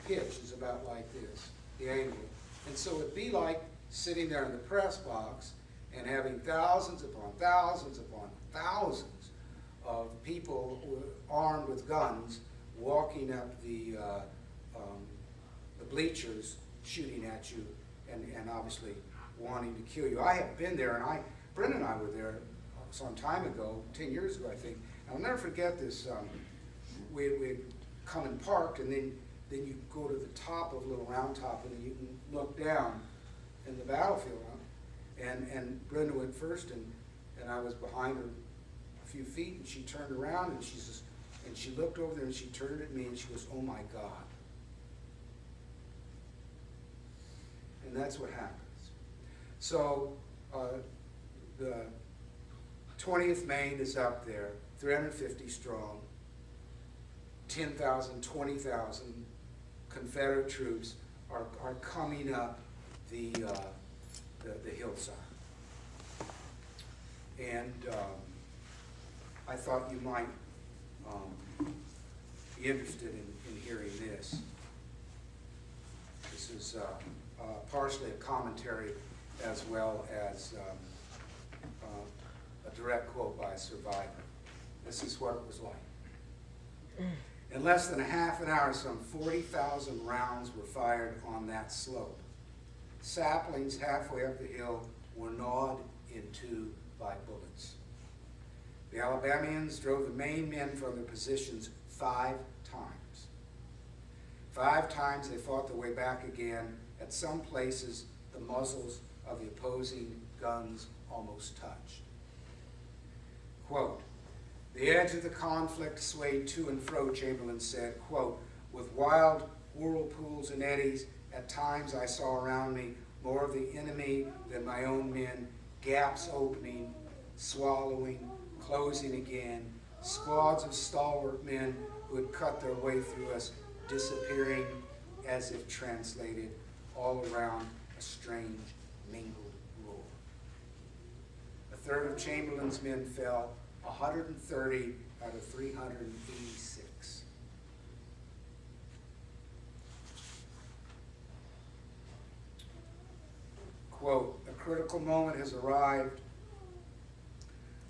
pitch is about like this, the angle. And so it'd be like sitting there in the press box and having thousands upon thousands upon thousands of people armed with guns walking up the bleachers, shooting at you, and obviously wanting to kill you. I have been there, and Brenda and I were there some time ago, 10 years ago, I think. I'll never forget this. We'd come and parked, and then you go to the top of a little round top, and then you can look down in the battlefield. And Brenda went first, and I was behind her a few feet, and she turned around, and she looked over there, and she turned at me, and she goes, "Oh my God." And that's what happens. So the 20th Maine is up there, 350 strong, 10,000, 20,000 Confederate troops are coming up the hillside. And I thought you might be interested in hearing this. This is partially a commentary as well as a direct quote by a survivor. This is what it was like. In less than a half an hour, some 40,000 rounds were fired on that slope. Saplings halfway up the hill were gnawed in two by bullets. The Alabamians drove the Maine men from their positions 5 times. 5 times they fought their way back again. At some places, the muzzles of the opposing guns almost touched. Quote, "The edge of the conflict swayed to and fro," Chamberlain said, quote, "with wild whirlpools and eddies. At times I saw around me more of the enemy than my own men, gaps opening, swallowing, closing again, squads of stalwart men who had cut their way through us, disappearing as if translated, all around a strange mingled roar." A third of Chamberlain's men fell, 130 out of 386. Quote, "A critical moment has arrived.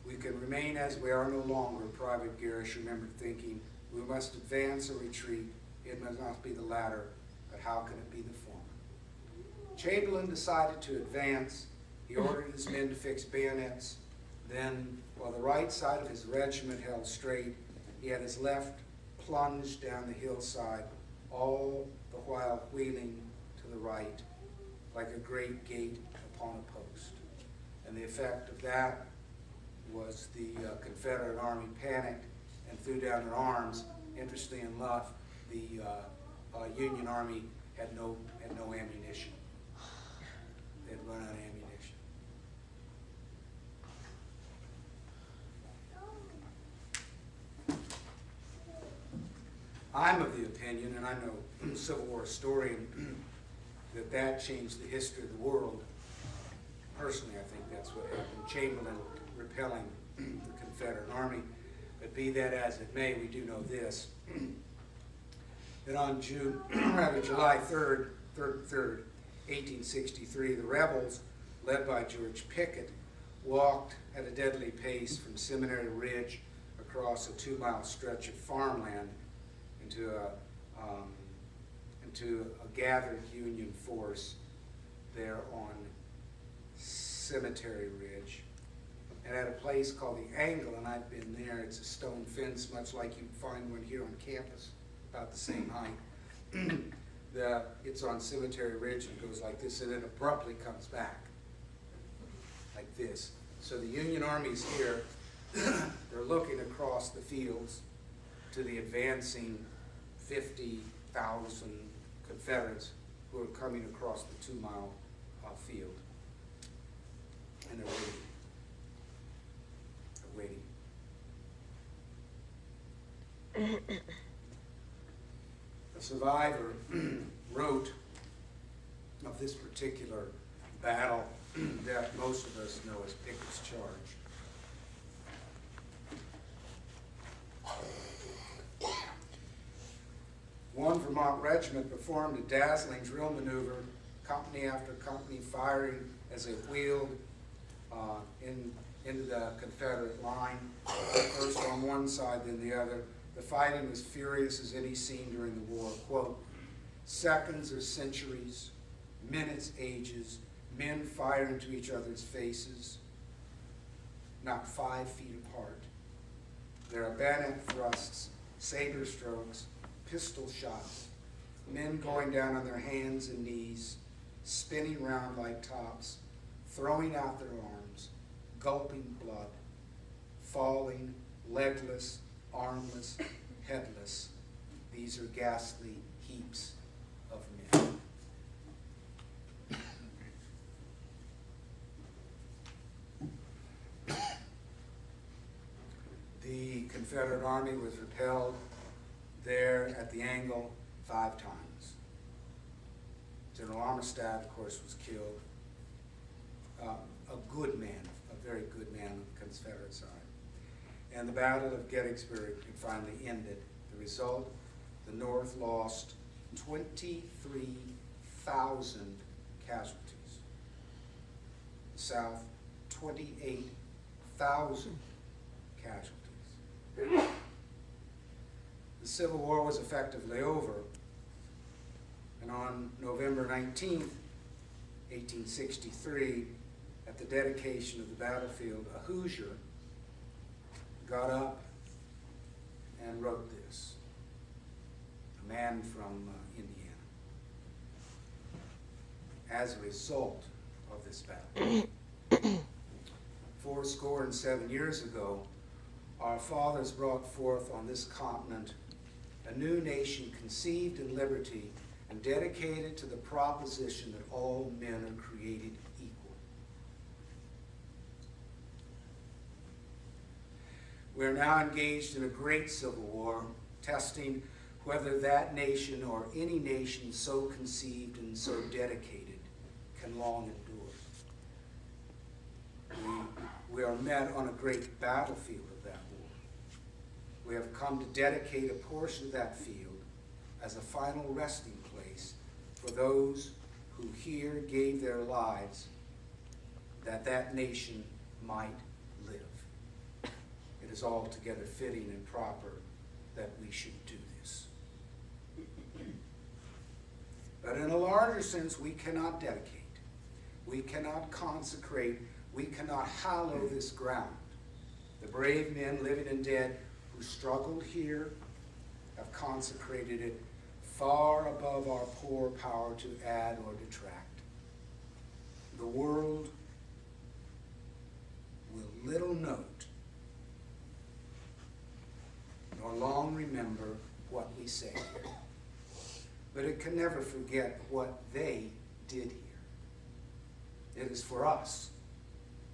We can remain as we are no longer," Private Garish remembered thinking. "We must advance or retreat. It must not be the latter, but how can it be the former?" Chamberlain decided to advance. He ordered his men to fix bayonets. Then, while the right side of his regiment held straight, he had his left plunged down the hillside, all the while wheeling to the right like a great gate upon a post. And the effect of that was the Confederate Army panicked and threw down their arms. Interestingly enough, the Union Army had no ammunition. They had run out of ammunition. I'm of the opinion, and I'm no Civil War historian, that changed the history of the world. Personally, I think that's what happened. Chamberlain repelling the Confederate Army. But be that as it may, we do know this, that on July 3rd, 1863, the rebels, led by George Pickett, walked at a deadly pace from Seminary Ridge across a 2-mile stretch of farmland into a gathered Union force there on Cemetery Ridge, and at a place called the Angle, and I've been there. It's a stone fence, much like you'd find one here on campus, about the same height. It's on Cemetery Ridge, and it goes like this, and it abruptly comes back like this. So the Union Army's here. They're looking across the fields to the advancing 50,000 Confederates who are coming across the 2-mile field. And they're waiting. They're waiting. A survivor wrote of this particular battle that most of us know as Pickett's Charge. One Vermont regiment performed a dazzling drill maneuver, company after company firing as it wheeled into the Confederate line, first on one side, then the other. The fighting was furious as any seen during the war. Quote, seconds or centuries, minutes, ages, men fire into each other's faces, not 5 feet apart. There are bayonet thrusts, saber strokes, pistol shots, men going down on their hands and knees, spinning round like tops, throwing out their arms, gulping blood, falling, legless, armless, headless. These are ghastly heaps of men. The Confederate Army was repelled there at the angle 5 times. General Armistead, of course, was killed. A good man, a very good man on the Confederate side. And the Battle of Gettysburg finally ended. The result, the North lost 23,000 casualties. The South, 28,000 casualties. The Civil War was effectively over, and on November 19th, 1863, at the dedication of the battlefield, a Hoosier got up and wrote this, a man from Indiana. As a result of this battle, 407 years ago, our fathers brought forth on this continent a new nation conceived in liberty and dedicated to the proposition that all men are created equal. We are now engaged in a great civil war, testing whether that nation or any nation so conceived and so dedicated can long endure. We are met on a great battlefield of that war. We have come to dedicate a portion of that field as a final resting place for those who here gave their lives that that nation might live. It is altogether fitting and proper that we should do this. But in a larger sense, we cannot dedicate, we cannot consecrate, we cannot hallow this ground. The brave men, living and dead, who struggled here have consecrated it far above our poor power to add or detract. The world will little note nor long remember what we say here, but it can never forget what they did here. It is for us,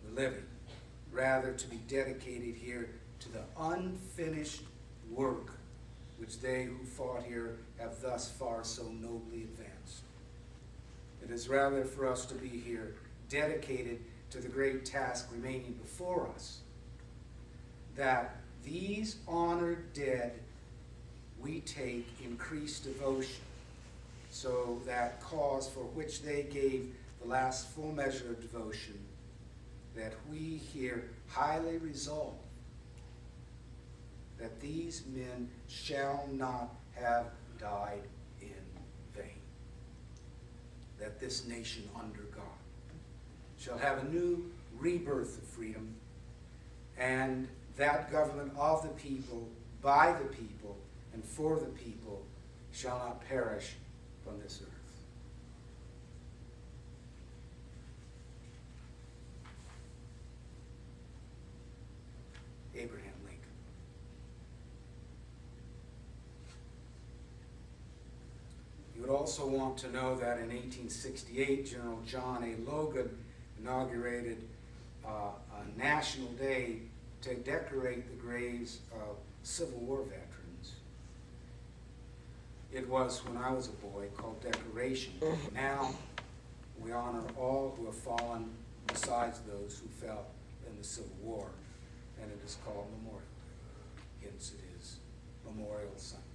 the living, rather to be dedicated here to the unfinished work which they who fought here have thus far so nobly advanced. It is rather for us to be here dedicated to the great task remaining before us, that these honored dead we take increased devotion, so that cause for which they gave the last full measure of devotion, that we here highly resolve that these men shall not have died in vain, that this nation under God shall have a new rebirth of freedom, and that government of the people, by the people, and for the people shall not perish from this earth. Abraham Lincoln. You would also want to know that in 1868, General John A. Logan inaugurated a national day to decorate the graves of Civil War veterans. It was, when I was a boy, called decoration. Now, we honor all who have fallen besides those who fell in the Civil War, and it is called Memorial Day. Hence it is Memorial Sunday.